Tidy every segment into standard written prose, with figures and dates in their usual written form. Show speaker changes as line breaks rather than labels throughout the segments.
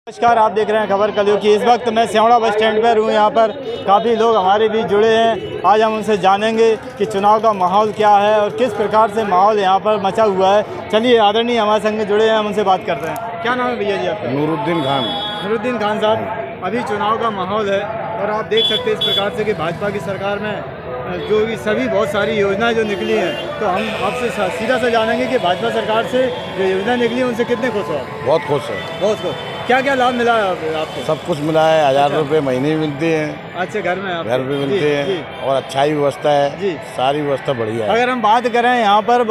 नमस्कार, आप देख रहे हैं खबर कलयुग की। इस वक्त मैं स्यावड़ा बस स्टैंड पर हूँ। यहाँ पर काफ़ी लोग हमारे बीच जुड़े हैं। आज हम उनसे जानेंगे कि चुनाव का माहौल क्या है और किस प्रकार से माहौल यहाँ पर मचा हुआ है। चलिए, आदरणीय हमारे संग जुड़े हैं, हम उनसे बात करते हैं। क्या नाम है भैया जी आपका?
नूरुद्दीन खान।
नूरुद्दीन खान साहब, अभी चुनाव का माहौल है और आप देख सकते हैं इस प्रकार से कि भाजपा की सरकार में जो कि सभी बहुत सारी योजनाएं जो निकली हैं, तो हम आपसे सीधा सा जानेंगे कि भाजपा सरकार से जो योजना निकली है उनसे कितने खुश हो आप?
बहुत खुश है।
बहुत खुश। क्या क्या लाभ मिला है आपको?
सब कुछ मिला है। 1000 रुपये महीने भी मिलते हैं।
अच्छे घर में आप?
घर पे मिलते हैं और अच्छा ही व्यवस्था है
जी।
सारी व्यवस्था बढ़िया है।
अगर हम बात करें यहाँ पर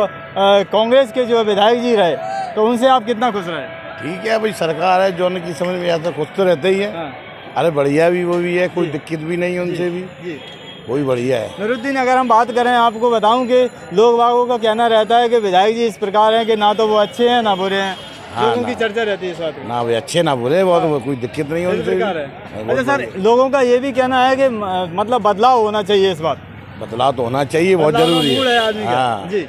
कांग्रेस के जो विधायक जी रहे, तो उनसे आप कितना खुश रहे?
ठीक है भाई, सरकार है जो उनकी समझ में आता, खुश तो रहते ही है।
हाँ।
अरे बढ़िया भी वो भी है, कोई दिक्कत भी नहीं है उनसे भी,
जी।
वो भी बढ़िया है।
नूरुद्दीन, अगर हम बात करें, आपको बताऊं कि लोग बागों का कहना रहता है कि विधायक जी इस प्रकार हैं कि ना तो वो अच्छे हैं ना बुरे हैं।
हाँ,
लोगों की चर्चा रहती है इस बात में।
ना वे अच्छे ना बुरे, बहुत कोई दिक्कत नहीं है
इस
उनसे भी।
प्रकार है।
हाँ,
अच्छा
बहुत
सर, लोगों का ये भी कहना है कि मतलब बदलाव होना चाहिए इस बात।
बदलाव तो होना चाहिए, बहुत
बदलाव का
जरूरी
मूड है आदमी का।
हाँ।
जी,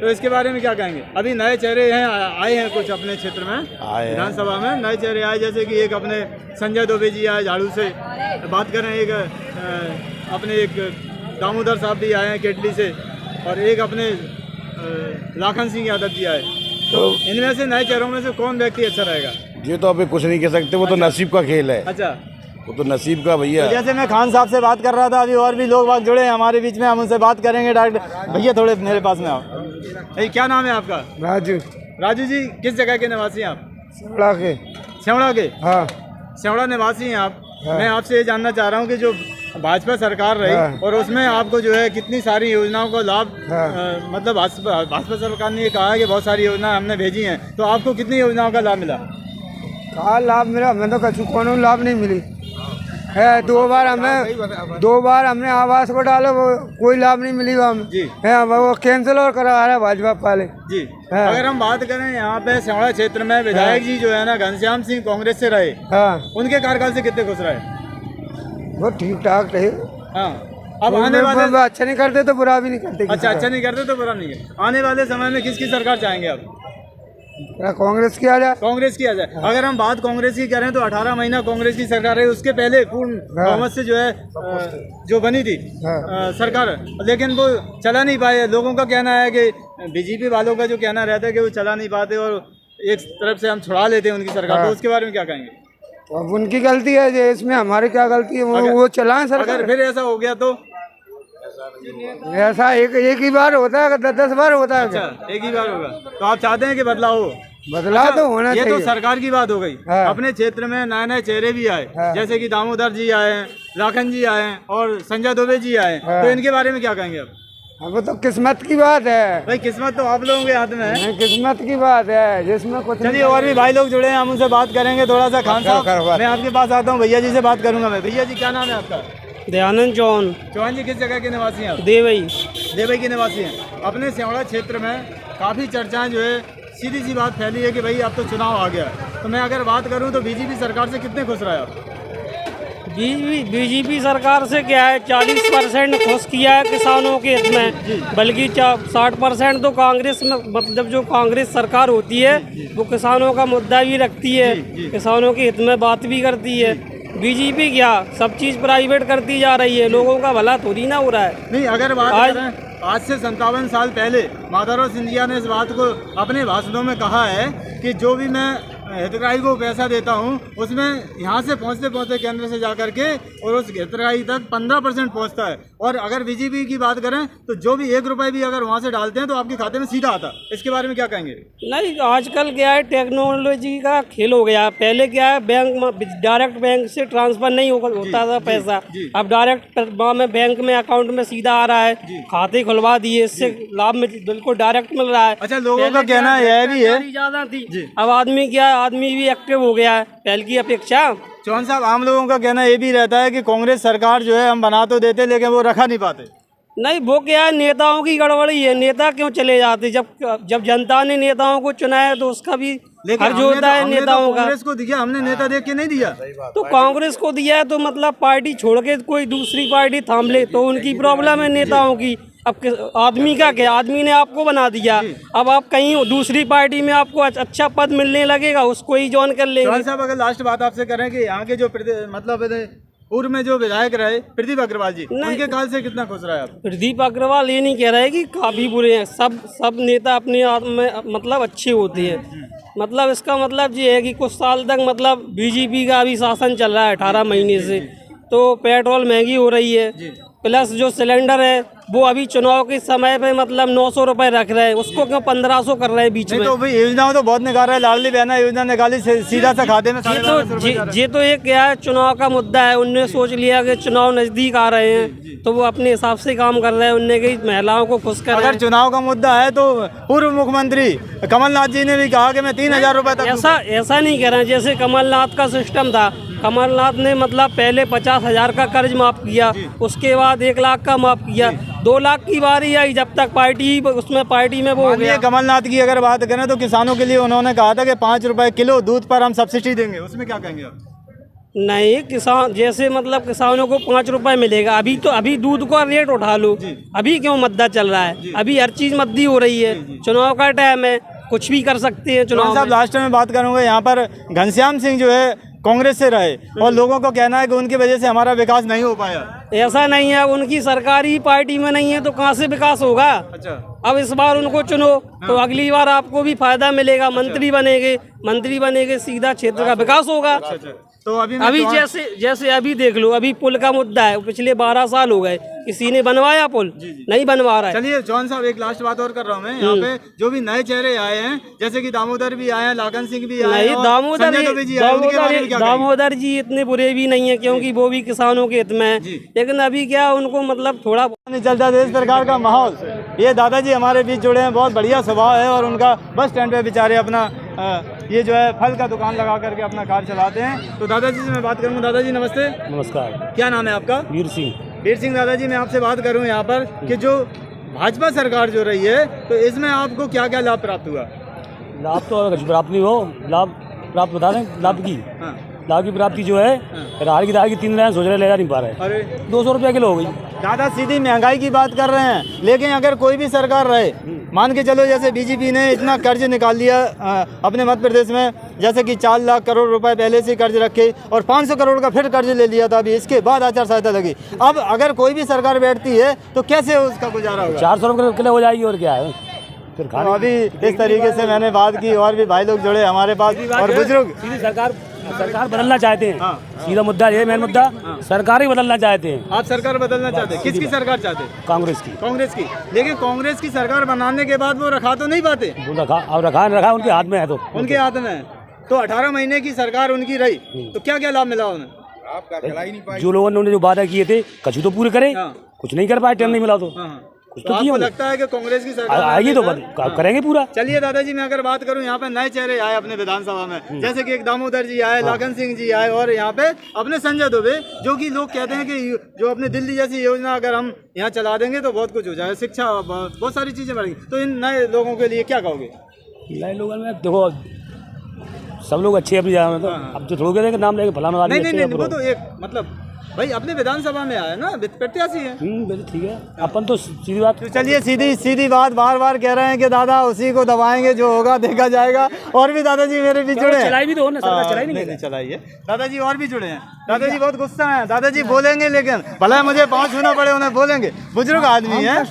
तो इसके बारे में क्या कहेंगे? अभी नए चेहरे हैं, आए हैं कुछ अपने क्षेत्र में,
आए हैं।
विधानसभा में नए चेहरे आए, जैसे कि एक अपने संजय दुबे जी आए झाड़ू से। बात करें एक अपने एक दामोदर साहब भी आए हैं केटली से, और एक अपने लाखन सिंह यादव जी आए। तो इनमें से नए चेहरों में से कौन व्यक्ति अच्छा रहेगा?
ये तो अभी कुछ नहीं कह सकते, वो तो नसीब का खेल है।
अच्छा,
वो तो नसीब का भैया।
तो जैसे मैं खान साहब से बात कर रहा था, अभी और भी लोग बाग जुड़े हैं हमारे बीच में, हम उनसे बात करेंगे डायरेक्ट। भैया थोड़े मेरे पास में आओ। भाई, क्या नाम है आपका?
राजू।
राजू जी, किस जगह के निवासी हैं आप?
सिमड़ा के।
स्यावड़ा के?
हाँ।
स्यावड़ा निवासी हैं आप।
हाँ।
मैं आपसे ये जानना चाह रहा हूँ कि जो भाजपा सरकार रही,
हाँ।
और उसमें आपको जो है कितनी सारी योजनाओं का लाभ,
हाँ।
मतलब भाजपा सरकार ने ये कहा है कि बहुत सारी योजना हमने भेजी हैं, तो आपको कितनी योजनाओं का लाभ मिला?
कहा लाभ मिला? हमें तो कछु कोनो लाभ नहीं मिली है। 2 बार हमने आवास को डाला, वो कोई लाभ नहीं मिली हमें।
जी।
है वो कैंसिल और करा रहा है भाजपा वाले।
जी।
हाँ।
अगर हम बात करें यहाँ पे स्यावड़ा क्षेत्र में विधायक जी जो है ना, घनश्याम सिंह कांग्रेस से रहे,
हाँ,
उनके कार्यकाल से कितने खुश रहे?
वो ठीक ठाक रहे।
हाँ। अब आने वाले,
वो अच्छा नहीं करते तो बुरा भी नहीं करते।
अच्छा नहीं करते तो बुरा नहीं है। आने वाले समय में किसकी सरकार चाहेंगे आप?
कांग्रेस की आ जाए।
कांग्रेस की आ जाए। अगर हम बात कांग्रेस की करें तो 18 महीना कांग्रेस की सरकार है, उसके पहले पूर्ण बहुमत से जो है जो बनी थी सरकार, लेकिन वो चला नहीं पाए। लोगों का कहना है कि बीजेपी वालों का जो कहना रहता है कि वो चला नहीं पाते और एक तरफ से हम छुड़ा लेते हैं उनकी सरकार। तो उसके बारे में क्या कहेंगे?
तो अब उनकी गलती है, जो इसमें हमारी क्या गलती है? वो चलाएं सरकार।
अगर फिर ऐसा हो गया तो?
ऐसा एक ही बार होता है, 10 बार होता है।
अच्छा, एक ही बार होगा। तो आप चाहते हैं कि बदलाव हो?
बदलाव तो होना
ये
चाहिए।
तो सरकार की बात हो गई।
हाँ।
अपने क्षेत्र में नए नए चेहरे भी आए,
हाँ।
जैसे कि दामोदर जी आए हैं, लाखन जी आए हैं और संजय दुबे जी आए हैं।
हाँ।
तो इनके बारे में क्या कहेंगे आप?
अब तो किस्मत की बात है
भाई, किस्मत तो आप लोगों के हाथ में है।
नहीं, किस्मत की बात है जिसमें कुछ।
चलिए, और भी भाई लोग जुड़े हैं, हम उनसे बात करेंगे थोड़ा सा। खान साहब, मैं आपके पास आता हूँ, भैया जी से बात करूंगा मैं। भैया जी, क्या नाम है आपका?
दयानंद चौहान।
चौहान जी, किस जगह के निवासी हैं आप?
देवई।
देवई के निवासी हैं। अपने स्यावड़ा क्षेत्र में काफ़ी चर्चाएं जो है, सीधी सी बात फैली है कि भाई अब तो चुनाव आ गया है। तो मैं अगर बात करूं तो बीजेपी सरकार से कितने खुश रहे आप?
बीजेपी सरकार से क्या है, 40% खुश किया है किसानों के हित में, बल्कि 60% तो कांग्रेस में, मतलब जो कांग्रेस सरकार होती है वो किसानों का मुद्दा भी रखती है, किसानों के हित में बात भी करती है। बीजेपी क्या सब चीज़ प्राइवेट करती जा रही है, लोगों का भला थोड़ी ना हो रहा है।
नहीं, अगर बात करें, आज से 57 साल पहले माधवराव सिंधिया ने इस बात को अपने भाषणों में कहा है कि जो भी मैं हितग्राही को पैसा देता हूं, उसमें यहाँ से पहुँचते पहुँचते केंद्र से जा करके और उस हितग्राही तक 15% पहुँचता है। और अगर बीजेपी की बात करें तो जो भी 1 रुपये भी अगर वहाँ से डालते हैं तो आपके खाते में सीधा आता है। इसके बारे में क्या कहेंगे?
नहीं, आजकल क्या है, टेक्नोलॉजी का खेल हो गया। पहले क्या है, बैंक डायरेक्ट बैंक से ट्रांसफर नहीं होता था पैसा, अब डायरेक्ट में बैंक में अकाउंट में सीधा आ रहा है। खाते खुलवा दिए, इससे लाभ बिल्कुल डायरेक्ट मिल रहा है।
अच्छा, लोगों का कहना यह भी है
ज्यादा थी, अब आदमी क्या है, आदमी भी एक्टिव हो गया है पहले की अपेक्षा।
चौहान साहब, आम लोगों का कहना ये भी रहता है कि कांग्रेस सरकार जो है हम बना तो देते लेकिन वो रखा नहीं पाते।
नहीं, वो क्या है, नेताओं की गड़बड़ी है। नेता क्यों चले जाते? जब जनता ने नेताओं को चुना है तो उसका भी हर्ज होता है नेताओं का।
कांग्रेस को दिया हमने, नेता देख के नहीं दिया।
तो कांग्रेस को दिया है तो मतलब पार्टी छोड़ के कोई दूसरी पार्टी थाम ले तो उनकी प्रॉब्लम है नेताओं की। अब आदमी का क्या, आदमी ने आपको बना दिया, अब आप कहीं दूसरी पार्टी में आपको अच्छा पद मिलने लगेगा, उसको ही ज्वाइन कर लेंगे।
चौहान साहब, अगर लास्ट बात आपसे करें कि यहाँ के जो मतलब पूर्व में जो विधायक रहे प्रदीप अग्रवाल जी, उनके काल से कितना खुश रहे आप?
प्रदीप अग्रवाल ये नहीं कह रहे कि काफ़ी बुरे हैं, सब नेता अपने आप में मतलब अच्छे होते हैं। मतलब इसका मतलब ये है कि कुछ साल तक मतलब बीजेपी का अभी शासन चल रहा है 18 महीने से, तो पेट्रोल महंगी हो रही है, प्लस जो सिलेंडर है वो अभी चुनाव के समय पे मतलब 900 रुपए रख रहे हैं, उसको क्यों 1500 कर रहे हैं बीच में?
तो भाई योजनाओं तो बहुत निकाल रहे हैं, लाडली बहना योजना निकाली सीधा सा खाते में।
ये तो एक क्या है, चुनाव का मुद्दा है। उनने सोच लिया कि चुनाव नजदीक आ रहे हैं तो वो अपने हिसाब से काम कर रहे हैं, उनने की महिलाओं को खुश कर रहे हैं।
अगर चुनाव का मुद्दा है तो पूर्व मुख्यमंत्री कमलनाथ जी ने भी कहा कि मैं 3000 रुपए तक
ऐसा नहीं कह रहे हैं। जैसे कमलनाथ का सिस्टम था, कमलनाथ ने मतलब पहले 50,000 का कर्ज माफ किया, उसके बाद 1 लाख का माफ किया, 2 लाख की बारी आई जब तक पार्टी में वो हो गया।
कमलनाथ की अगर बात करें तो किसानों के लिए उन्होंने कहा था कि 5 रुपए किलो दूध पर हम सब्सिडी देंगे, उसमें क्या कहेंगे आप?
नहीं, किसान जैसे मतलब किसानों को 5 रुपए मिलेगा, अभी दूध का रेट उठा लो, अभी क्यों मद्दा चल रहा है? अभी हर चीज मद्दी हो रही है, चुनाव का टाइम है, कुछ भी कर सकते हैं चुनाव
साहब। लास्ट में बात करूंगा, यहाँ पर घनश्याम सिंह जो है कांग्रेस से रहे और लोगों को कहना है कि उनकी वजह से हमारा विकास नहीं हो पाया।
ऐसा नहीं है, उनकी सरकारी पार्टी में नहीं है तो कहाँ से विकास होगा?
अच्छा,
अब इस बार उनको चुनो तो अगली बार आपको भी फायदा मिलेगा, मंत्री बनेंगे सीधा क्षेत्र का विकास होगा।
तो अभी
जैसे अभी देख लो, अभी पुल का मुद्दा है, पिछले 12 साल हो गए, किसी ने बनवाया पुल? नहीं बनवा रहा है।
चलिए चौहान साहब, एक लास्ट बात और कर रहा हूँ मैं, यहाँ पे जो भी नए चेहरे आए हैं, जैसे कि दामोदर भी आए हैं, लाखन सिंह भी आए हैं,
दामोदर जी इतने बुरे भी नहीं है, क्योंकि वो भी किसानों के हित में है, लेकिन अभी क्या उनको मतलब थोड़ा
नहीं चलता देश सरकार का माहौल। ये दादाजी हमारे बीच जुड़े हैं, बहुत बढ़िया स्वभाव है और उनका बस स्टैंड पे बेचारे अपना ये जो है फल का दुकान लगा करके अपना कार चलाते हैं। तो दादाजी से मैं बात करूँगा। दादाजी नमस्ते।
नमस्कार।
क्या नाम है आपका?
वीर सिंह।
वीर सिंह। दादाजी, मैं आपसे बात करूं यहाँ पर कि जो भाजपा सरकार जो रही है तो इसमें आपको क्या क्या लाभ प्राप्त हुआ?
लाभ तो कुछ प्राप्त नहीं हो, लाभ प्राप्त बता दें। लाभ की लाभ की प्राप्ति जो है राहल की दाल की 3 लाइन सोच रहे, ले जा नहीं पा रहे।
अरे
200 रुपये किलो हो गई।
दादा सीधी महंगाई की बात कर रहे हैं, लेकिन अगर कोई भी सरकार रहे, मान के चलो जैसे बीजेपी ने इतना कर्ज निकाल लिया अपने मध्य प्रदेश में, जैसे कि 4 लाख करोड़ रुपए पहले से कर्ज रखे और 500 करोड़ का फिर कर्ज ले लिया था अभी, इसके बाद आचार संहिता लगी। अब अगर कोई भी सरकार बैठती है तो कैसे उसका गुजारा होगा?
400 रुपये किलो हो जाएगी और क्या है फिर
तो अभी इस तरीके से मैंने बात की और भी भाई लोग जुड़े हमारे पास और बुजुर्ग।
सरकार बदलना चाहते हैं, सीधा मुद्दा ये मेन मुद्दा, सरकार ही बदलना चाहते हैं।
आप सरकार बदलना चाहते हैं? किसकी सरकार चाहते हैं?
कांग्रेस की।
लेकिन कांग्रेस की सरकार बनाने के बाद वो रखा तो नहीं पाते।
वो रखा उनके हाथ में है, तो
उनके हाथ में है। तो 18 महीने की सरकार उनकी रही तो क्या क्या लाभ मिला उन्हें?
जो लोगों ने जो वादा किए थे कछु तो पूरे करे, कुछ नहीं कर पाए, टाइम नहीं मिला तो कुछ तो
आपको लगता है कि कांग्रेस की सरकार
आएगी तो करेंगे पूरा।
चलिए दादाजी, मैं अगर बात करूं, यहाँ पे नए चेहरे आए अपने विधानसभा में, जैसे कि एक दामोदर जी आए, लाखन सिंह जी आए और यहाँ पे अपने संजय दुबे, जो कि लोग कहते हैं कि जो अपने दिल्ली जैसी योजना अगर हम यहाँ चला देंगे तो बहुत कुछ हो जाएगा, शिक्षा बहुत सारी चीजें बढ़ेंगी। तो इन नए लोगों के लिए क्या कहोगे?
नए लोगों में देखो सब लोग अच्छे अपनी जगह में, तो अब तो थोड़ा के नाम लेके फलाना
नहीं, वो तो एक मतलब भाई अपने विधानसभा में आया ना, प्रत्याशी है।
ठीक है, अपन तो सीधी बात।
तो चलिए सीधी बात, बार कह रहे हैं कि दादा उसी को दबाएंगे, जो होगा देखा जाएगा। और भी दादाजी मेरे बीच जुड़े हैं।
चलाई भी तो ना सरकार, चलाई नहीं
चलाई है दादाजी, और भी जुड़े हैं। दादाजी बहुत गुस्सा है, दादाजी बोलेंगे लेकिन भला मुझे 5 छूना पड़े उन्हें बोलेंगे, बुजुर्ग आदमी है।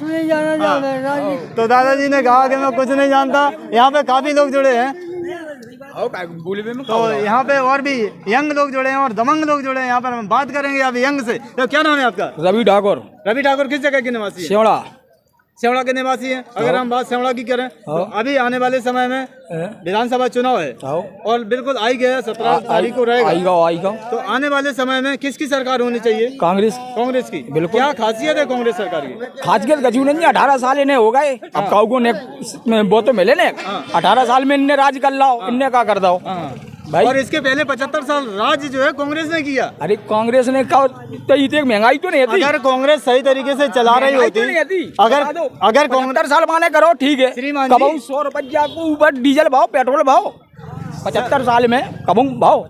तो दादाजी ने कहा कि मैं कुछ नहीं जानता। यहाँ पे काफी लोग जुड़े हैं, तो यहाँ पे और भी यंग लोग जुड़े हैं और दमंग लोग जुड़े हैं। यहाँ पर हम बात करेंगे अब यंग से। तो क्या नाम है आपका?
रवि ठाकुर।
रवि ठाकुर किस जगह के निवासी है? सेवड़ा के निवासी हैं। अगर हम बात सेवड़ा की करें तो अभी आने वाले समय में विधानसभा चुनाव है और बिल्कुल आई गया 17 तारीख को रहेगा। तो आने वाले समय में किसकी सरकार होनी चाहिए? कांग्रेस की। बिल्कुल। क्या खासियत है कांग्रेस सरकार की?
खासियत कछु नहीं, 18 साल इन्हें हो गए, अब काऊ ने वो तो मिले ने 18 साल में इन्हें राज कर लाओ, इन्हें क्या कर दो भाई।
और इसके पहले 75 साल राज जो है कांग्रेस ने किया।
अरे कांग्रेस ने तो महंगाई तो नहीं थी।
अगर कांग्रेस सही तरीके से चला रही होती, अगर
75 साल माने करो ठीक है, कब 100 रुपया को ऊपर डीजल भाव, पेट्रोल भाव 75 साल में कबूँ भाव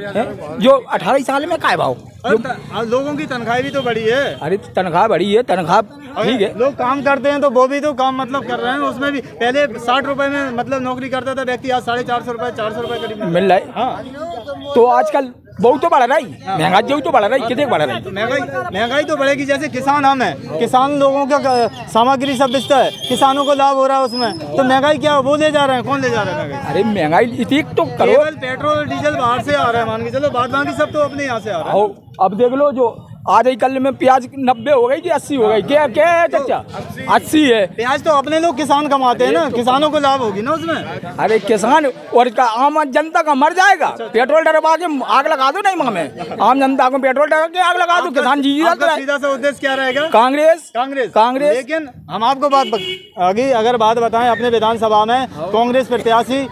हैं? जो 28 साल में काय भाव।
और लोगों की तनख्वाह भी तो बढ़ी है।
अरे तनख्वाह बढ़ी है, तनख्वाह ठीक है।
लोग काम करते हैं तो वो भी तो काम मतलब कर रहे हैं, उसमें भी पहले 60 रुपए में मतलब नौकरी करता था व्यक्ति, आज 450 रुपए 400 रुपए करीब
मिल रहा है।
हाँ,
तो आजकल बहुत तो बढ़ रही, महंगाई जो तो बढ़ रही, कितने बढ़ रही।
महंगाई तो बढ़ेगी। जैसे किसान हम हैं, किसान लोगों का सामग्री सब बेचता है, किसानों को लाभ हो रहा है उसमें, तो महंगाई क्या वो ले जा रहे हैं, कौन ले जा रहा है महंगाई?
अरे महंगाई इतनी तो करो।
केवल पेट्रोल डीजल बाहर से आ रहा है मान के चलो, बाद बाकी सब तो अपने यहाँ से आ रहा है।
अब देख लो, जो आज ही कल में प्याज 90 हो गई कि 80 हो गई, क्या क्या है चाचा? 80 है।
प्याज तो अपने लोग किसान कमाते हैं ना, किसानों को लाभ होगी ना उसमें।
अरे किसान और इसका आम जनता का मर जाएगा। पेट्रोल डरवा के आग लगा दो, नहीं में आम जनता को पेट्रोल डरवा के आग लगा दो, किसान जी
सीधा सा उद्देश्य क्या रहेगा?
कांग्रेस
कांग्रेस
कांग्रेस।
लेकिन हम आपको आगे अगर बात बताएं, अपने विधानसभा में कांग्रेस प्रत्याशी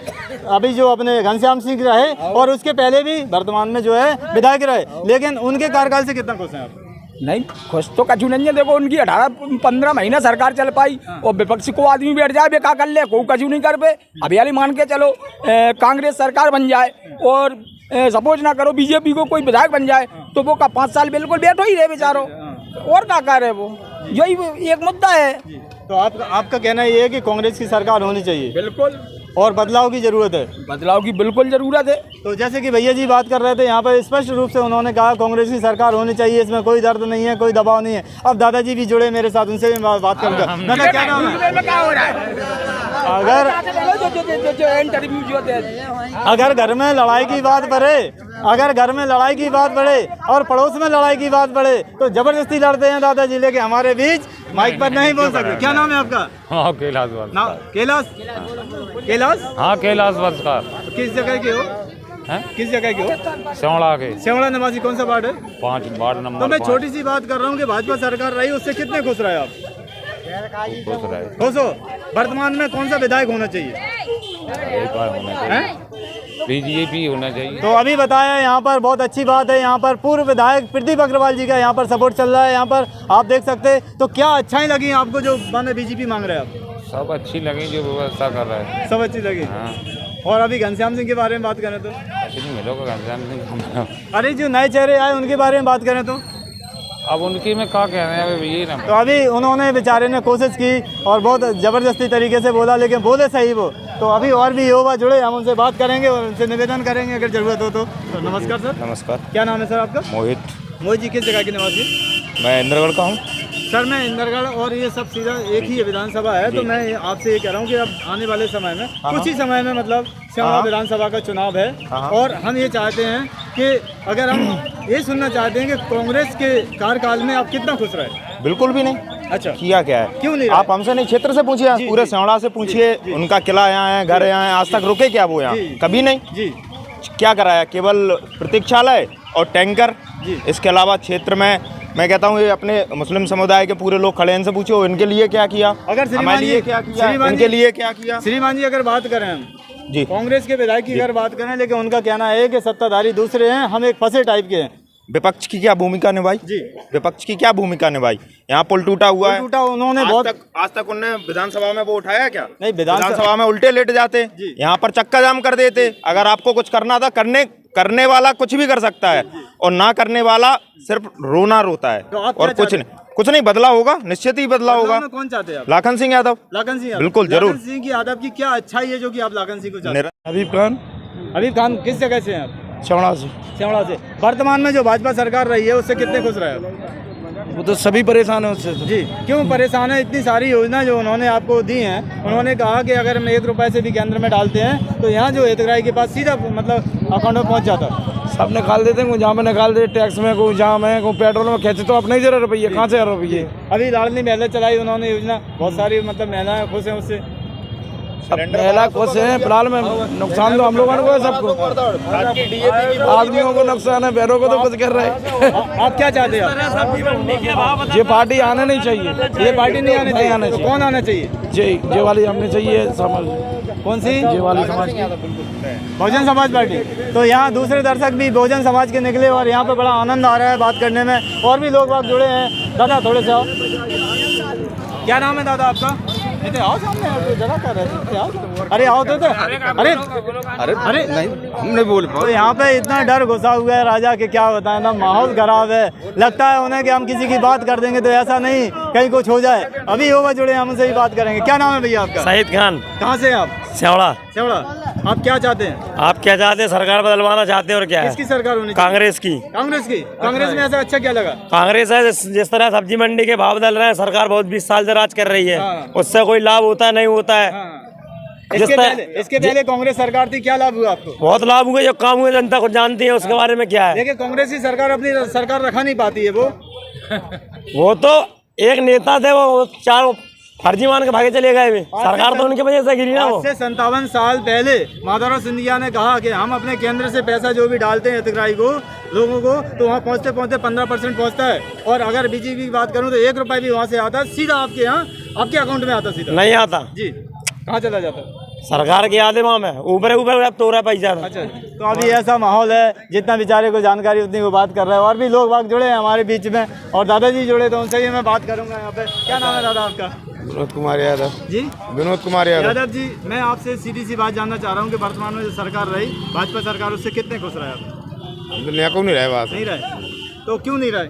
अभी जो अपने घनश्याम सिंह रहे और उसके पहले भी वर्तमान में जो है विधायक रहे, लेकिन उनके कार्यकाल से कितना खुश हैं आप?
नहीं खुश तो कछु नहीं है। देखो उनकी 18-15 महीना सरकार चल पाई और विपक्ष को आदमी बैठ जाए बेका कर ले, कोई कछु नहीं कर पे। अभी मान के चलो कांग्रेस सरकार बन जाए और सपोज ना करो बीजेपी को कोई विधायक बन जाए, तो वो का 5 साल बिल्कुल बैठो ही रहे बेचारो, और क्या कर रहे वो, यही एक मुद्दा है।
तो आपका कहना ये है कि कांग्रेस की सरकार होनी चाहिए?
बिल्कुल,
और बदलाव की जरूरत है?
बदलाव की बिल्कुल जरूरत है।
तो जैसे कि भैया जी बात कर रहे थे यहाँ पर, स्पष्ट रूप से उन्होंने कहा कांग्रेस की सरकार होनी चाहिए, इसमें कोई दर्द नहीं है, कोई दबाव नहीं है। अब दादाजी भी जुड़े मेरे साथ, उनसे भी बात करूँगा। दादा क्या नाम है? अगर घर में लड़ाई की बात बढ़े, अगर घर में लड़ाई की बात बढ़े और पड़ोस में लड़ाई की बात बढ़े तो जबरदस्ती लड़ते हैं दादाजी, लेके हमारे बीच माइक पर नहीं बोल सकते। क्या नाम है आपका?
हाँ कैलाश
कैलाश? कैलाश?
हाँ कैलाश बंसकार।
किस जगह के हो?
हैं?
किस जगह के हो?
श्यामला के।
श्यामला निवासी। कौन सा वार्ड है?
5 वार्ड नंबर।
तो मैं
5।
छोटी सी बात कर रहा हूँ कि भाजपा सरकार रही, उससे कितने खुश रहे आप?
खुश रहे।
खुश हो? वर्तमान में कौन सा विधायक होना चाहिए?
बीजेपी होना चाहिए।
तो अभी बताया यहाँ पर, बहुत अच्छी बात है, यहाँ पर पूर्व विधायक प्रदीप अग्रवाल जी का यहाँ पर सपोर्ट चल रहा है। यहाँ पर आप देख सकते हैं। तो क्या अच्छाई लगी आपको जो माने बीजेपी मांग रहे हैं आप?
सब अच्छी लगी जो व्यवस्था कर रहा है,
सब अच्छी लगी।
हाँ।
और अभी घनश्याम सिंह के बारे में बात करें तो?
नहीं मिलोगा घनश्याम सिंह।
अरे जो नए चेहरे आए उनके बारे में बात करें तो?
अब उनकी में क्या कह रहे हैं अभी ये ना।
तो अभी उन्होंने बेचारे ने कोशिश की और बहुत ज़बरदस्ती तरीके से बोला, लेकिन बोले सही वो। तो अभी और भी युवा जुड़े, हम उनसे बात करेंगे और उनसे निवेदन करेंगे अगर ज़रूरत हो तो नमस्कार सर।
नमस्कार।
क्या नाम है सर आपका?
मोहित।
मोहित जी किस जगह के निवासी?
मैं इंद्रगढ़ का हूँ
सर। मैं इंदरगढ़, और ये सब सीधा एक ही विधानसभा है। तो मैं आपसे ये कह रहा हूँ कि अब आने वाले समय में, कुछ ही समय में मतलब श्यामला विधानसभा का चुनाव है, और हम ये चाहते हैं कि अगर हम ये सुनना चाहते हैं कि कांग्रेस के कार्यकाल में आप कितना खुश रहे?
बिल्कुल भी नहीं।
अच्छा,
किया क्या है?
क्यों नहीं?
आप हमसे नहीं, क्षेत्र से पूछिए, पूरे श्यामला से पूछिए, उनका किला यहाँ है, घर यहाँ है, आज तक रुके क्या वो यहाँ? कभी नहीं
जी।
क्या कराया? केवल प्रतीक्षालय और टैंकर। इसके अलावा क्षेत्र में मैं कहता हूँ ये अपने मुस्लिम समुदाय के पूरे लोग खड़े हैं, इनसे पूछो इनके लिए क्या किया,
अगर
हमारे लिए क्या किया, इनके लिए क्या किया।
श्रीमान जी अगर बात करें हम
जी,
कांग्रेस के विधायक की अगर बात करें, लेकिन उनका कहना है कि सत्ताधारी दूसरे हैं, हम एक फंसे टाइप के हैं।
विपक्ष की क्या भूमिका निभाई?
जी,
विपक्ष की क्या भूमिका निभाई? यहाँ पुल टूटा हुआ है,
उन्होंने
आज तक उन्होंने विधानसभा में वो उठाया क्या?
नहीं,
विधानसभा में उल्टे लेट जाते, यहाँ पर चक्का जाम कर देते। अगर आपको कुछ करना था, करने वाला कुछ भी कर सकता है, और ना करने वाला सिर्फ रोना रोता है, और कुछ नहीं बदला होगा, निश्चित ही बदला होगा।
कौन चाहते हैं आप?
लाखन सिंह यादव।
लाखन सिंह,
बिल्कुल जरूर।
लाखन सिंह की यादव की क्या अच्छाई है जो कि आप लाखन सिंह को चाहते हैं?
हबीब खान।
हबीब खान किस जगह से हैं आप?
श्यामला से।
श्यामला से। वर्तमान में जो भाजपा सरकार रही है उससे कितने खुश रहे आप?
वो तो सभी परेशान है उससे।
जी, क्यों परेशान है? इतनी सारी योजना जो उन्होंने आपको दी हैं, उन्होंने कहा कि अगर हम 1 रुपए से भी केंद्र में डालते हैं तो यहाँ जो हितग्राही के पास सीधा मतलब अकाउंट में पहुँच जाता है।
सब निकाल देते हैं, जहाँ में निकाल देते, टैक्स में, कोई जहाँ में, कोई पेट्रोल में खेचे, तो अपने ही जरा रुपये कहाँ से रुपये।
अभी लाडली महिला चलाई उन्होंने योजना, बहुत सारी मतलब महिलाएं खुश हैं उससे।
महिला खुश है, फिलहाल में नुकसान तो हम लोगों को है, सबको, आदमियों को नुकसान है, बैरों को तो कुछ कर रहे हैं।
आप क्या चाहते हैं?
ये पार्टी आने नहीं चाहिए,
ये पार्टी नहीं आनी चाहिए। तो कौन आना चाहिए?
जे वाली हमने चाहिए समाज।
कौन सी?
जे वाली समाज की,
बहुजन समाज पार्टी। तो यहाँ दूसरे दर्शक भी बहुजन समाज के निकले और यहाँ पे बड़ा आनंद आ रहा है बात करने में, और भी लोग बाग जुड़े हैं। दादा थोड़े से आओ। क्या नाम है दादा आपका? इधर आओ सामने, आप तो जगह कर रहे थे, आओ। अरे आओ तो अरे अरे नहीं, हम नहीं बोल पाए। तो यहाँ पे इतना डर घुसा हुआ है राजा के, क्या बताएं ना, माहौल खराब है। लगता है उन्हें कि हम किसी की बात कर देंगे तो ऐसा नहीं कहीं कुछ हो जाए। अभी युवा जुड़े, हम उनसे ही बात करेंगे। क्या नाम है भैया आपका?
शाहिद खान।
कहाँ से आप?
सेवड़ा।
सेवड़ा। आप क्या चाहते हैं?
आप क्या चाहते हैं? सरकार बदलवाना चाहते हैं और क्या है?
किसकी सरकार होनी चाहिए?
कांग्रेस की।
कांग्रेस की? कांग्रेस में ऐसा अच्छा क्या लगा?
कांग्रेस है जिस तरह सब्जी मंडी के भाव बदल रहे हैं, सरकार बहुत 20 साल से राज कर रही है, उससे कोई लाभ होता है नहीं होता है।
इसके पहले कांग्रेस सरकार थी, क्या लाभ हुआ आपको?
बहुत लाभ हुए, जो काम हुए जनता को जानती है, उसके बारे में क्या है?
देखिए कांग्रेस की सरकार अपनी सरकार रखा नहीं पाती है।
वो तो एक नेता थे, वो चार फर्जी मान के भागे चले गए। सरकार तो उनकी वजह से गिरी ना। वो
57 साल पहले माधवराव सिंधिया ने कहा कि हम अपने केंद्र से पैसा जो भी डालते हैं हितग्राही को, लोगों को, तो वहाँ पहुँचते पहुँचते 15% पहुँचता है। और अगर बीजेपी की बात करूँ तो 1 रुपये भी वहाँ से आता है सीधा आपके यहाँ, आपके अकाउंट में आता सीधा?
नहीं आता
जी। कहाँ चला जाता है?
सरकार के याद है वहाँ में, ऊपर ऊपर तो रहा पैसा।
अच्छा, तो अभी ऐसा माहौल है, जितना बेचारे को जानकारी उतनी वो बात कर रहा है। और भी लोग बाग जुड़े हैं हमारे बीच में, और दादाजी जुड़े, तो उनसे ही मैं बात करूंगा यहाँ पे। क्या नाम है दादा आपका?
विनोद कुमार यादव।
जी,
विनोद कुमार
यादव जी, मैं आपसे सीधी सी बात जानना चाह रहा हूँ कि वर्तमान में जो सरकार रही, भाजपा सरकार, उससे कितने खुश रहे आप?
दुनिया को नहीं रहे बात,
नहीं रहे, तो क्यों नहीं रहे?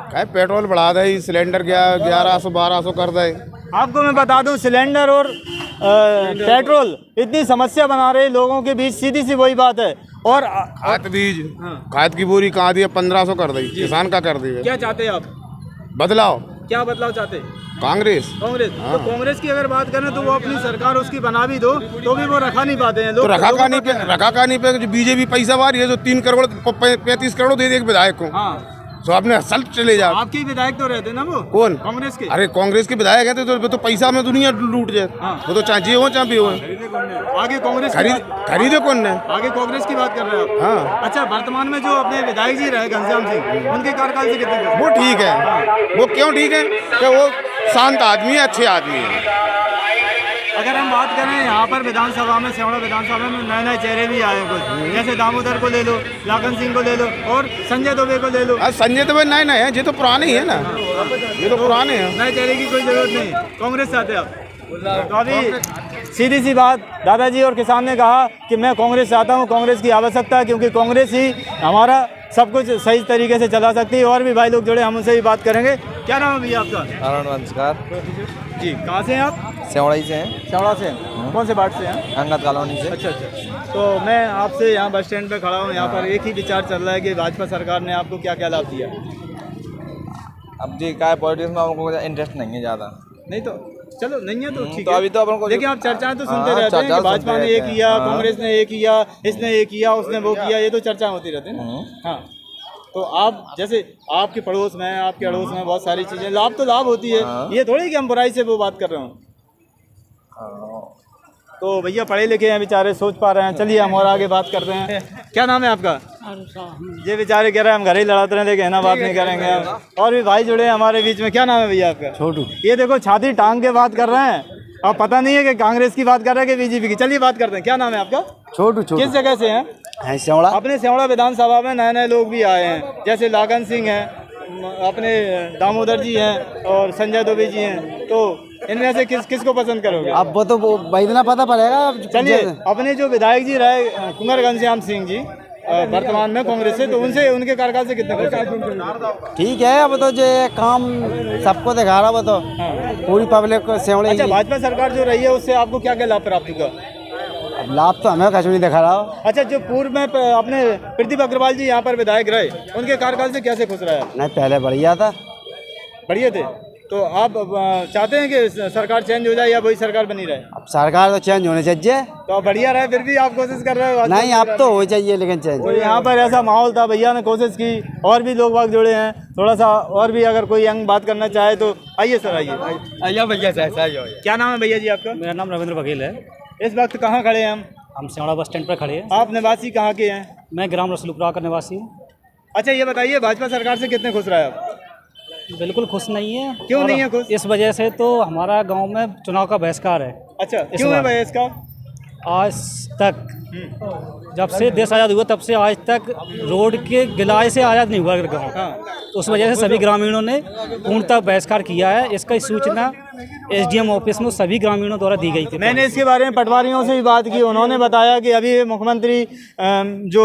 क्या पेट्रोल बढ़ा दे, सिलेंडर 1100-1200 कर दे।
आपको मैं बता दूं, सिलेंडर और पेट्रोल इतनी समस्या बना रहे लोगों के बीच, सीधी सी वही बात है। और
खाद बीज, खाद की बोरी कहाँ दी? 1500 कर दी, किसान का कर दी।
क्या चाहते हैं आप?
बदलाव।
क्या बदलाव चाहते?
कांग्रेस।
कांग्रेस। तो कांग्रेस की अगर बात करें तो वो अपनी सरकार उसकी बना भी दो तो भी वो रखा नहीं पाते हैं लोग।
तो रखा कहानी पे जो बीजेपी पैसा मारी है, जो 3 करोड़ 35 करोड़ दे दे एक विधायक को।
हाँ,
तो आपने असल चले जाओ।
आपके विधायक तो रहते ना वो?
कौन?
कांग्रेस के।
अरे कांग्रेस के विधायक है तो पैसा में दुनिया लूट जाए। वो तो चाहे हो चाहे भी हो।
आगे कांग्रेस
खरीदे कौन ने?
आगे कांग्रेस की बात कर रहे हो आप?
हाँ।
अच्छा, वर्तमान में जो अपने विधायक जी रहे घनश्याम सिंह, उनके कार्यकाल से कितने?
वो ठीक है। वो क्यों ठीक है? कि वो शांत आदमी है, अच्छे आदमी है।
अगर हम बात करें यहाँ पर विधानसभा में, सेवड़ा विधानसभा में नए नए चेहरे भी आए कुछ, जैसे दामोदर को ले लो, लाखन सिंह को ले लो, और संजय दुबे को ले लो।
संजय दुबे नए नए हैं, ये तो पुराने ही है ना, ये तो पुराने हैं।
नए चेहरे की कोई जरूरत नहीं। कांग्रेस चाहते आप? तो अभी सीधी सी बात, दादाजी और किसान ने कहा कि मैं कांग्रेस चाहता हूँ, कांग्रेस की आवश्यकता है, क्योंकि कांग्रेस ही हमारा सब कुछ सही तरीके से चला सकती है। और भी भाई लोग जुड़े, हम उनसे भी बात करेंगे। क्या नाम है भैया आपका?
नमस्कार
जी, कहाँ से हैं आप?
सेवड़ा ही से हैं।
सेवड़ा से? कौन से वार्ड से हैं?
अंगद कॉलोनी से।
अच्छा अच्छा। तो मैं आपसे यहाँ बस स्टैंड पे खड़ा हूँ, यहाँ पर एक ही विचार चल रहा है कि भाजपा सरकार ने आपको क्या क्या लाभ दिया?
अब जी क्या पॉलिटिक्स में हमको इंटरेस्ट नहीं है ज़्यादा।
नहीं तो चलो, नहीं है तो ठीक
तो
है।
अभी तो अपन को
लेकिन आप चर्चाएं तो सुनते रहते हैं कि भाजपा ने ये किया, कांग्रेस ने ये किया, इसने ये किया, उसने वो किया, ये तो चर्चा होती रहती है ना। हाँ, तो आप जैसे आपके पड़ोस में, आपके अड़ोस में बहुत सारी चीजें, लाभ तो लाभ होती है। ये थोड़ी कि हम बुराई से वो बात कर रहे हूँ। तो भैया पढ़े लिखे हैं बेचारे, सोच पा रहे हैं। चलिए हम और आगे बात करते हैं। क्या नाम है आपका? ये बेचारे कह रहे हैं हम घर ही लड़ाते रहे, लेकिन है ना, बात नहीं करेंगे हम। और भी भाई जुड़े हैं हमारे बीच में। क्या नाम है भैया आपका?
छोटू।
ये देखो छाती टांग के बात कर रहे हैं, अब पता नहीं है कि कांग्रेस की बात कर रहे हैं कि बीजेपी की। चलिए बात करते हैं। क्या नाम है आपका?
छोटू।
किस जगह से हैं?
सेवड़ा।
अपने सेवड़ा विधानसभा में नए नए लोग भी आए हैं, जैसे लाखन सिंह हैं, अपने दामोदर जी हैं, और संजय दुबे जी हैं। तो इनमें से किसको पसंद करोगे?
अब वो तो इतना पता पड़ेगा।
चलिए, अपने जो विधायक जी रहे कुंवर घनश्याम सिंह जी, वर्तमान में कांग्रेस से, तो उनसे, उनके कार्यकाल से कितने खुश?
ठीक है, अब तो जो काम सबको दिखा रहा, वो तो पूरी पब्लिक को सेवड़े।
अच्छा, भाजपा सरकार जो रही है उससे आपको क्या क्या लाभ प्राप्त हुआ?
लाभ तो हमें कुछ नहीं दिखा रहा।
अच्छा, जो पूर्व में अपने प्रतिभा अग्रवाल जी यहाँ पर विधायक रहे, उनके कार्यकाल से कैसे खुश रहे?
नहीं, पहले बढ़िया था।
बढ़िया थे। तो आप चाहते हैं कि सरकार चेंज हो जाए या वही सरकार बनी रहे?
अब सरकार तो चेंज होनी चाहिए।
तो अब बढ़िया रहे, फिर भी आप कोशिश कर रहे हो?
नहीं, अब तो हो चाहिए, लेकिन चेंज।
तो यहाँ पर ऐसा माहौल था, भैया ने कोशिश की, और भी लोग बाग जुड़े हैं। थोड़ा सा और भी अगर कोई यंग बात करना चाहे तो आइए सर, आइए भैया। क्या नाम है भैया जी आपका?
मेरा नाम रविंद्र बघेल है।
इस वक्त कहाँ खड़े हैं
हम सेवड़ा बस स्टैंड पर खड़े हैं।
आप निवासी कहाँ के हैं?
मैं ग्राम रसलुपुरा का निवासी हूँ।
अच्छा, ये बताइए भाजपा सरकार से कितने खुश रहे आप?
बिल्कुल खुश नहीं है।
क्यों नहीं है खुश?
इस वजह से तो हमारा गांव में चुनाव का बहिष्कार है।
अच्छा, क्यों है भाई इसका?
आज तक जब से देश आज़ाद हुआ तब से आज तक रोड के गिलाए से आज़ाद नहीं हुआ गाँव। तो उस वजह से सभी ग्रामीणों ने पूर्णतः बहिष्कार किया है। इसका सूचना एसडीएम ऑफिस में सभी ग्रामीणों द्वारा दी गई थी।
मैंने इसके बारे में पटवारियों से भी बात की, उन्होंने बताया कि अभी मुख्यमंत्री जो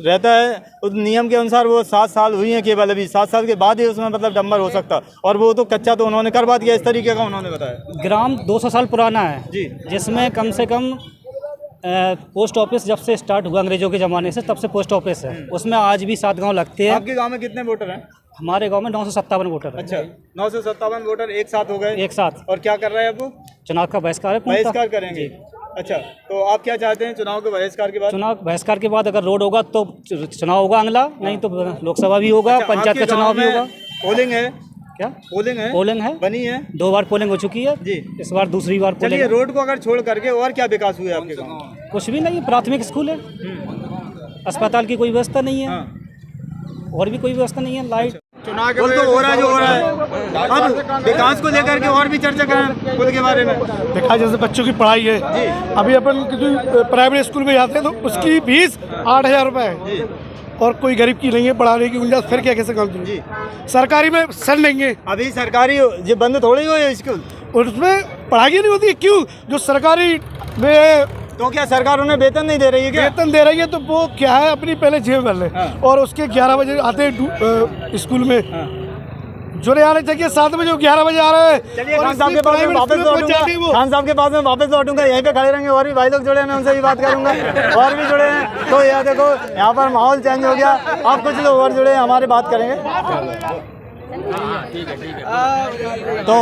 रहता है उस नियम के अनुसार वो 7 साल हुई हैं केवल, अभी 7 साल के बाद ही उसमें मतलब डंबर हो सकता, और वो तो कच्चा तो उन्होंने करवा दिया, इस तरीके का उन्होंने बताया।
ग्राम 200 साल पुराना है
जी।
जिसमें कम से कम पोस्ट ऑफिस जब से स्टार्ट हुआ अंग्रेजों के ज़माने से तब से पोस्ट ऑफिस है, उसमें आज भी 7 गांव लगते हैं।
आपके गांव में कितने वोटर हैं?
हमारे गांव में 957 वोटर है।
अच्छा, 957 वोटर एक साथ हो गए,
एक साथ।
और क्या कर रहे हैं अब वो?
चुनाव का बहिष्कार है, पूर्णतः।
बहिष्कार करेंगे। अच्छा, तो आप क्या चाहते हैं चुनाव के बहिष्कार के बाद?
चुनाव बहिष्कार के बाद अगर रोड होगा तो चुनाव होगा अगला, नहीं तो लोकसभा भी होगा,
अच्छा,
पंचायत का
आपके
चुनाव
गांव
भी
में
होगा।
पोलिंग है?
क्या
पोलिंग है?
पोलिंग है,
बनी है?
2 बार पोलिंग हो चुकी है
जी।
इस बार दूसरी बार
चलिए,
पोलिंग।
रोड को अगर छोड़ करके और क्या विकास हुआ है आपके गाँव?
कुछ भी नहीं, प्राथमिक स्कूल है, अस्पताल की कोई व्यवस्था नहीं है, और भी कोई व्यवस्था नहीं है, लाइट।
चुनाव के तो हो रहा है जो हो रहा है, अब विकास को लेकर के और भी चर्चा करें पुल के बारे में।
देखा जैसे बच्चों की पढ़ाई है, अभी अपन किसी प्राइवेट स्कूल में जाते हैं तो उसकी फीस 8,000 रुपये है, और कोई गरीब की नहीं है पढ़ाने की गुंजाइश, फिर क्या कैसे कर दूँ?
जी।
सरकारी में सर लेंगे,
अभी सरकारी ये बंद थोड़ी हुई है स्कूल,
उसमें पढ़ाई नहीं होती है। क्यों? जो सरकारी में
तो क्या सरकार उन्हें वेतन नहीं दे रही है क्या?
वेतन दे रही है तो वो क्या है, अपनी पहले जेब भर ले, और उसके 11 बजे आते हैं स्कूल में, जो आने चाहिए 7 बजे, 11 बजे आ रहे हैं।
चलिए, खान साहब के पास में वापस लौटूंगा, खान साहब के पास में वापस लौटूंगा, यहीं पे खड़े रहेंगे, और भी भाई लोग जुड़े हैं, मैं उनसे भी बात करूंगा, और भी जुड़े हैं। तो यह देखो, यहाँ पर माहौल चेंज हो गया, आप कुछ लोग और जुड़े हैं, हमारे बात करेंगे। तो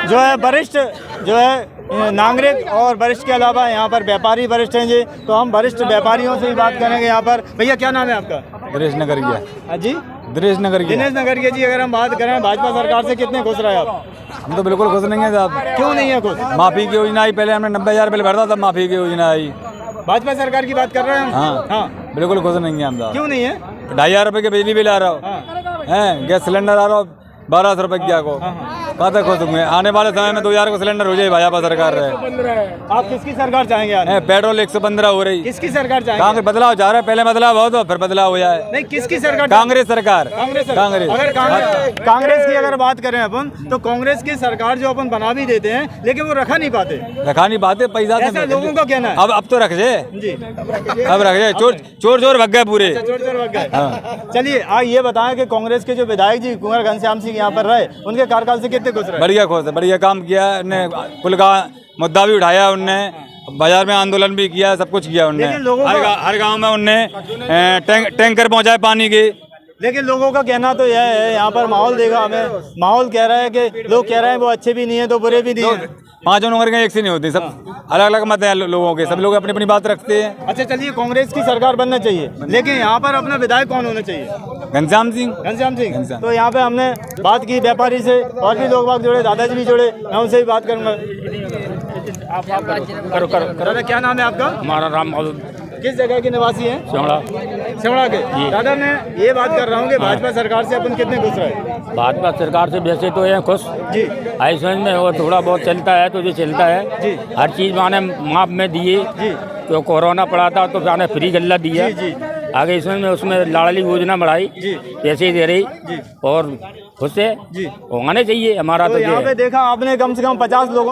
जो है वरिष्ठ जो है नागरिक और वरिष्ठ के अलावा यहाँ पर व्यापारी वरिष्ठ हैं जी, तो हम वरिष्ठ व्यापारियों से भी बात करेंगे यहाँ पर। भैया क्या नाम है आपका?
दिनेश नगरिया।
जी,
दिनेश नगरिया।
दिनेश नगरिया जी, अगर हम बात करें भाजपा सरकार से कितने खुश रहे आप?
हम तो बिल्कुल खुश नहीं है साहब।
क्यों नहीं है खुश?
माफी की योजना आई, पहले हमने 90,000 बिल भरता था, माफी की योजना आई।
भाजपा सरकार की बात कर रहे हैं हम?
हाँ
हाँ,
बिल्कुल खुश नहीं है हम साहब।
क्यों नहीं है?
2,500 रुपये के बिजली बिल आ रहा हो, हैं गैस सिलेंडर आ रहा हो 1,200 रुपये क्या को, कहाँ तक खुश हुए? आने वाले समय में 2,000 का सिलेंडर हो जाए, भाजपा सरकार रहे।
आप किसकी सरकार चाहेंगे यार?
पेट्रोल 115 हो रही।
किसकी सरकार चाहेंगे?
कांग्रेस बदलाव चाह रहा है, पहले बदलाव हो तो फिर बदलाव हो जाए।
नहीं, किसकी सरकार?
कांग्रेस सरकार।
कांग्रेस सरकार।
कांग्रेस।
अगर कांग्रेस की अगर बात करें अपन, तो कांग्रेस की सरकार जो अपन बना भी देते हैं, लेकिन वो रखा नहीं पाते।
रखा नहीं पाते, पैसा
ऐसा लोगों का कहना है।
अब तो रख जे
जी,
अब रख जे, चोर भग गए पूरे।
चोर भग गए। चलिए, आप ये बताएं कि कांग्रेस के जो विधायक जी कुंवर घनश्याम सिंह यहाँ पर रहे, उनके कार्यकाल से कितने खुश रहे?
बढ़िया खुश है, बढ़िया काम किया उनने, पुल का मुद्दा भी उठाया उनने, बाजार में आंदोलन भी किया, सब कुछ किया उनने। हर गांव में उनने टैंकर पहुंचाए पानी के।
लेकिन लोगों का कहना तो यह है, यहाँ पर माहौल देखा हमें, माहौल कह रहा है कि लोग कह रहे हैं वो अच्छे भी नहीं है तो बुरे भी नहीं है।
5 नंबर के एक से नहीं होती, सब अलग अलग मत है लोगों के, सब लोग अपनी अपनी बात रखते हैं।
अच्छा, चलिए, कांग्रेस की सरकार बनना चाहिए, लेकिन यहाँ पर अपना विधायक कौन होना चाहिए?
घनश्याम सिंह।
घनश्याम सिंह। तो यहाँ पे हमने बात की व्यापारी से, और भी लोग बाग जुड़े, दादाजी भी जुड़े, मैं उनसे भी बात करूँगा। आप करो। दादा, क्या नाम है आपका?
हमारा राम बहादुर।
किस जगह के निवासी हैं? सेवड़ा के। दादा, मैं ये बात कर रहा हूँ कि भाजपा सरकार से अपन कितने खुश रहे?
भाजपा सरकार से वैसे तो है खुश
जी।
आयुष्मान में और थोड़ा बहुत चलता है तो जो चलता है
जी।
हर चीज़ माने माप में दिए
जी।
तो कोरोना पड़ा था तो माने फ्री गल्ला दिया।
जी।
आगे इसमें उसमें लाड़ली योजना बढ़ाई, पैसे ही दे रही और खुश है, होने चाहिए हमारा। तो
यहाँ पे देखा आपने कम से कम 50 लोगों